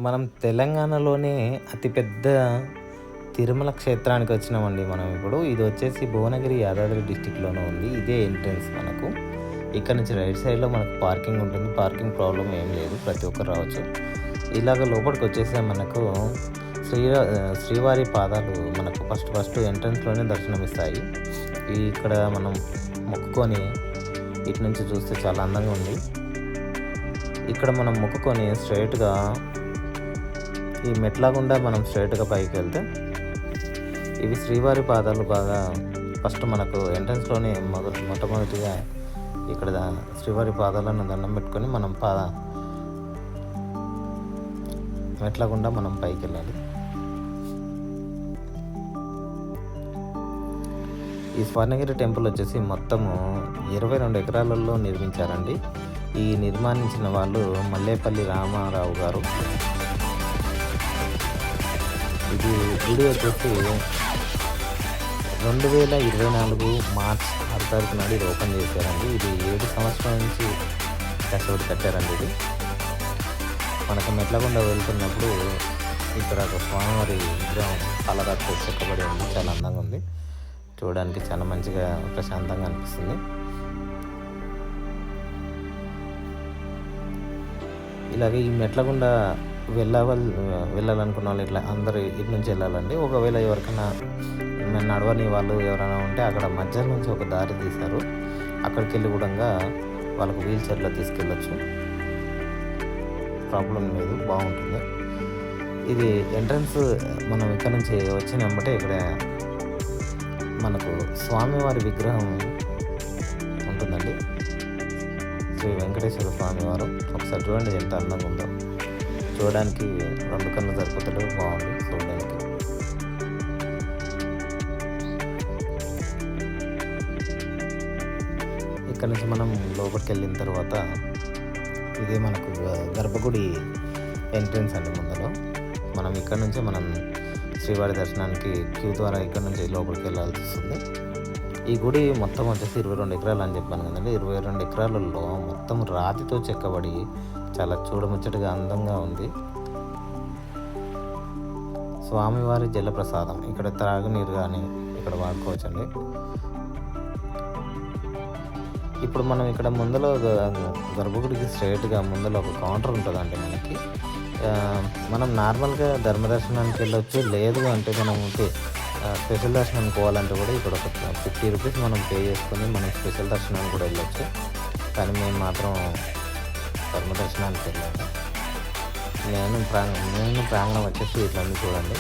మనం తెలంగాణలోనే అతిపెద్ద తిరుమల క్షేత్రానికి వచ్చినామండి మనం ఇప్పుడు. ఇది వచ్చేసి భువనగిరి యాదాద్రి డిస్టిక్‌లోనే ఉంది. ఇదే ఎంట్రన్స్ మనకు. ఇక్కడ నుంచి రైట్ సైడ్‌లో మనకు పార్కింగ్ ఉంటుంది. పార్కింగ్ ప్రాబ్లమ్ ఏం లేదు. ప్రతి ఒక్కరు రావచ్చు. ఇలాగ లోపలికి వచ్చేస్తే మనకు శ్రీవారి పాదాలు మనకు ఫస్ట్ ఎంట్రన్స్‌లోనే దర్శనమిస్తాయి. ఇక్కడ మనం మొక్కుకొని ఇటు నుంచి చూస్తే చాలా అందంగా ఉంది. ఇక్కడ మనం మొక్కుకొని స్ట్రైట్‌గా ఈ మెట్ల గుండా మనం స్ట్రైట్‌గా పైకి వెళ్తే ఇవి శ్రీవారి పాదాలు. బాగా ఫస్ట్ మనకు ఎంట్రన్స్‌లోనే మొట్టమొదటిగా ఇక్కడ శ్రీవారి పాదాలను దండం పెట్టుకొని మనం మెట్ల గుండా మనం పైకి వెళ్ళాలి. ఈ స్వర్ణగిరి టెంపుల్ వచ్చేసి మొత్తము 22 ఎకరాలలో నిర్మించారండి. ఈ నిర్మాణించిన వాళ్ళు మల్లేపల్లి రామారావు గారు. ఇది గుడి వచ్చేసి 2024 మార్చ్ 6 తారీఖు నాడు ఇది ఓపెన్ చేశారండి. ఇది 7 సంవత్సరాల నుంచి కష్టపడి కట్టారండి. ఇది మనకు మెట్లగుండా వెళ్తున్నప్పుడు ఇక్కడ ఒక స్వామివారి విగ్రహం పాలరాతితో చెక్కబడి ఉంది. చాలా అందంగా ఉంది. చూడడానికి చాలా మంచిగా ప్రశాంతంగా అనిపిస్తుంది. ఇలాగే ఈ మెట్లగుండా వెళ్ళాలనుకున్న వాళ్ళు ఇట్లా అందరూ ఇటు నుంచి వెళ్ళాలండి. ఒకవేళ ఎవరికైనా నడవని వాళ్ళు ఎవరైనా ఉంటే అక్కడ మధ్య నుంచి ఒక దారి తీశారు. అక్కడికి వెళ్ళి కూడా వాళ్ళకు వీల్ చైర్లో తీసుకెళ్ళచ్చు. ప్రాబ్లం లేదు, బాగుంటుంది. ఇది ఎంట్రన్స్. మనం ఇక్కడ నుంచి వచ్చినామంటే ఇక్కడ మనకు స్వామివారి విగ్రహం ఉంటుందండి. శ్రీ వెంకటేశ్వర స్వామివారు. ఒకసారి చూడండి ఎంత అందంగా ఉందో. చూడడానికి 2 కళ్ళు సరిపోతలేవు, బాగుంది చూడడానికి. ఇక్కడ నుంచి మనం లోపలికి వెళ్ళిన తర్వాత ఇదే మనకు గర్భగుడి ఎంట్రన్స్ అండి. ముందులో మనం ఇక్కడ నుంచి మనం శ్రీవారి దర్శనానికి క్యూ ద్వారా ఇక్కడ నుంచి లోపలికి వెళ్ళాల్సి వస్తుంది. ఈ గుడి మొత్తం వచ్చేసి 22 ఎకరాలు అని చెప్పాను కదండి. 22 ఎకరాలలో మొత్తం రాతితో చెక్కబడి చాలా చూడముచ్చటగా అందంగా ఉంది. స్వామివారి జలప్రసాదం ఇక్కడ త్రాగునీరు కానీ ఇక్కడ వాడుకోవచ్చండి. ఇప్పుడు మనం ఇక్కడ ముందులో గర్భగుడికి స్ట్రైట్గా ముందులో ఒక కౌంటర్ ఉంటుందండి మనకి. మనం నార్మల్గా ధర్మదర్శనానికి వెళ్ళొచ్చు. లేదు అంటే మనం స్పెషల్ దర్శనానికి పోవాలంటే కూడా ఇక్కడ ఒక 50 రూపీస్ మనం పే చేసుకొని మనం స్పెషల్ దర్శనానికి కూడా వెళ్ళొచ్చు. కానీ మేము మాత్రం ధర్మదర్శనానికి వెళ్ళాము. నేను ప్రాంగణం వచ్చేసి ఇట్లా చూడండి.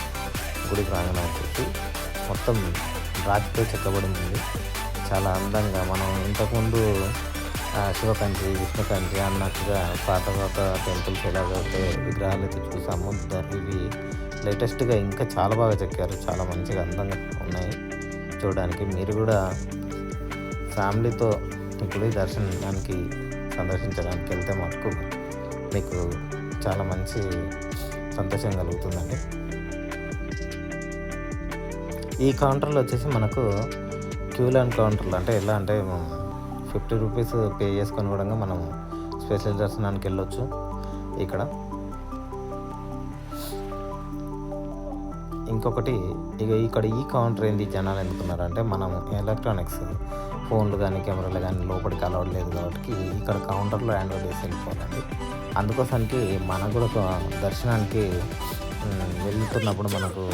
గుడి ప్రాంగణం వచ్చేసి మొత్తం రాతితో చెక్కబడి ఉంది. చాలా అందంగా మనం ఇంతకుముందు శివకంచి, విష్ణుకంచి అన్నట్టుగా పాత టెంపుల్స్ ఎలాగైతే విగ్రహాలు అయితే చూసాము, ఇవి లేటెస్ట్గా ఇంకా చాలా బాగా చెక్కారు. చాలా మంచిగా అందంగా ఉన్నాయి చూడడానికి. మీరు కూడా ఫ్యామిలీతో గుడి దర్శనానికి సందర్శించడానికి వెళ్తే మటుకు మీకు చాలా మంచి సంతోషం కలుగుతుందండి. ఈ కౌంటర్లో వచ్చేసి మనకు క్యూ లైన్ కౌంటర్లు అంటే ఎలా అంటే 50 రూపీస్ పే చేసుకొని కూడా మనం స్పెషల్ దర్శనానికి వెళ్ళొచ్చు. ఇంకొకటి ఇక్కడ ఈ కౌంటర్ ఏంది జనాలు ఎందుకున్నారంటే, మనం ఎలక్ట్రానిక్స్ ఫోన్లు కానీ కెమెరాలు కానీ లోపలికి అలవాటు లేదు కాబట్టి ఇక్కడ కౌంటర్లో హ్యాండ్ ఓవర్ చేసి వెళ్ళిపోవాలండి. అందుకోసానికి మనకు కూడా దర్శనానికి వెళ్తున్నప్పుడు మనకు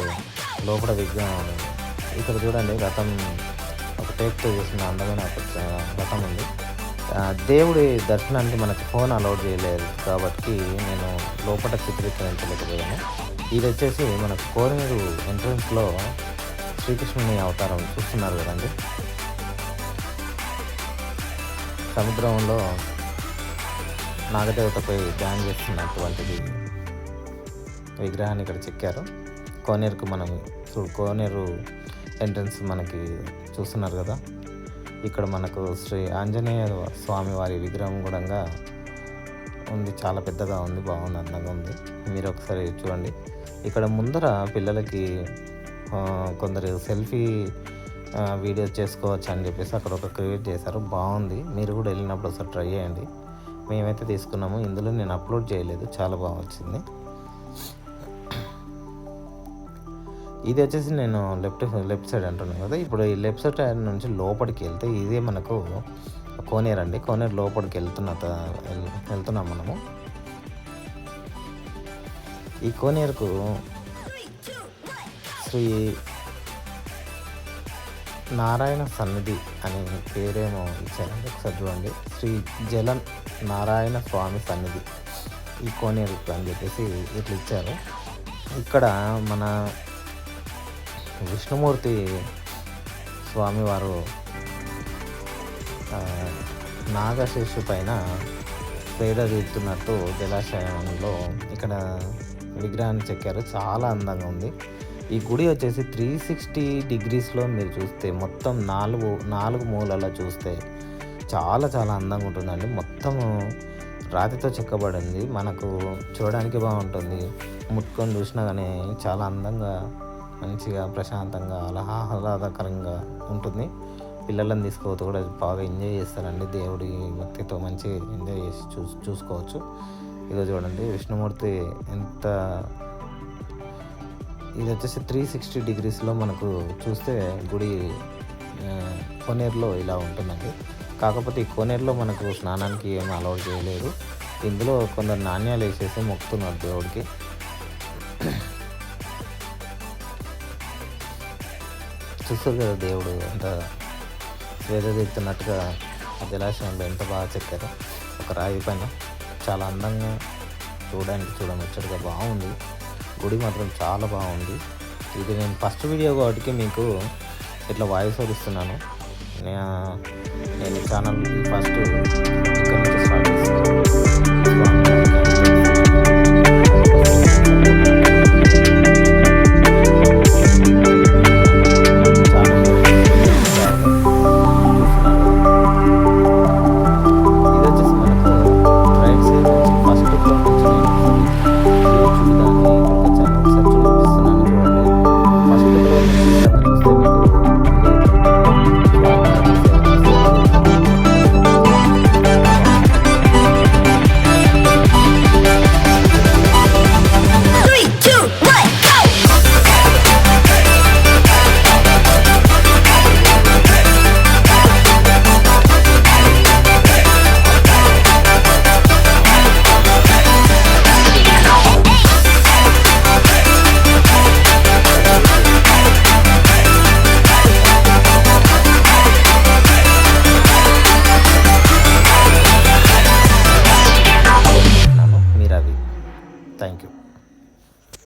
లోపల విగ్రహం ఇక్కడ చూడండి రథం ఒక టేప్తో చేసిన అందమైన రథం ఉంది. దేవుడి దర్శనానికి మనకు ఫోన్ అలౌడ్ చేయలేదు కాబట్టి నేను లోపల చిత్రీకరించలేకపోయాను. ఇది వచ్చేసి మనకు కోనేరు ఎంట్రన్స్లో శ్రీకృష్ణుని అవతారం చూస్తున్నారు కదండి. సముద్రంలో నాగదేవతపై ధ్యానం చేస్తున్నటువంటిది విగ్రహాన్ని ఇక్కడ చెక్కారు. కోనేరుకు మనం కోనేరు ఎంట్రన్స్ మనకి చూస్తున్నారు కదా. ఇక్కడ మనకు శ్రీ ఆంజనేయ స్వామి వారి విగ్రహం కూడా ఉంది. చాలా పెద్దగా ఉంది, బాగుంది, అందంగా ఉంది. మీరు ఒకసారి చూడండి. ఇక్కడ ముందర పిల్లలకి కొందరు సెల్ఫీ వీడియోస్ చేసుకోవచ్చు అని చెప్పేసి అక్కడ ఒక క్రియేట్ చేశారు. బాగుంది. మీరు కూడా వెళ్ళినప్పుడు ఒకసారి ట్రై చేయండి. మేమైతే తీసుకున్నాము. ఇందులో నేను అప్లోడ్ చేయలేదు. చాలా బాగా వచ్చింది. ఇది వచ్చేసి నేను లెఫ్ట్ సైడ్ అంటున్నాను కదా. ఇప్పుడు ఈ లెఫ్ట్ సైడ్ నుంచి లోపలికి వెళ్తే ఇదే మనకు కోనేరు అండి. కోనేరు లోపలికి వెళ్తున్నాం మనము. ఈ కోనేరుకు శ్రీ నారాయణ సన్నిధి అని పేరేమో ఇచ్చారండి. ఒకసారి చూడండి, శ్రీ జలన్ నారాయణ స్వామి సన్నిధి ఈ కోనేరు అని చెప్పేసి ఇట్లా ఇచ్చారు. ఇక్కడ మన విష్ణుమూర్తి స్వామివారు నాగశేషు పైన సేద తీరుతున్నట్టు జలాశయంలో ఇక్కడ విగ్రహాన్ని చెక్కారు. చాలా అందంగా ఉంది. ఈ గుడి వచ్చేసి 360 డిగ్రీస్లో మీరు చూస్తే మొత్తం నాలుగు మూలలా చూస్తే చాలా చాలా అందంగా ఉంటుందండి. మొత్తం రాతితో చెక్కబడింది. మనకు చూడడానికి బాగుంటుంది. ముట్టుకొని చూసినా కానీ చాలా అందంగా, మంచిగా, ప్రశాంతంగా, ఆహ్లాదకరంగా ఉంటుంది. పిల్లలను తీసుకుపోతే కూడా బాగా ఎంజాయ్ చేస్తారండి. దేవుడి భక్తితో మంచి ఎంజాయ్ చేసి చూసుకోవచ్చు. ఇదో చూడండి విష్ణుమూర్తి ఎంత, ఇది వచ్చేసి 360 డిగ్రీస్లో మనకు చూస్తే గుడి కోనేరులో ఇలా ఉంటుందండి. కాకపోతే ఈ కోనేరులో మనకు స్నానానికి ఏమీ అలౌడ్ చేయలేదు. ఇందులో కొందరు నాణ్యాలు వేసేసి మొక్కుతున్నారు దేవుడికి. చూస్తారు కదా దేవుడు ఎంత వేదతీరుతున్నట్టుగా జలాశయంలో ఎంత బాగా చెక్కారో. ఒక రాయి పైన చాలా అందంగా, చూడముచ్చటగా బాగుంది. గుడి మాత్రం చాలా బాగుంది. ఇది నేను ఫస్ట్ వీడియో కాబట్టి మీకు ఇట్లా వాయిస్ ఓవర్ ఇస్తున్నాను. నేను ఛానల్ ఫస్ట్ ఇక్కడ నుంచి స్టార్ట్ చేస్తాను. Thank you.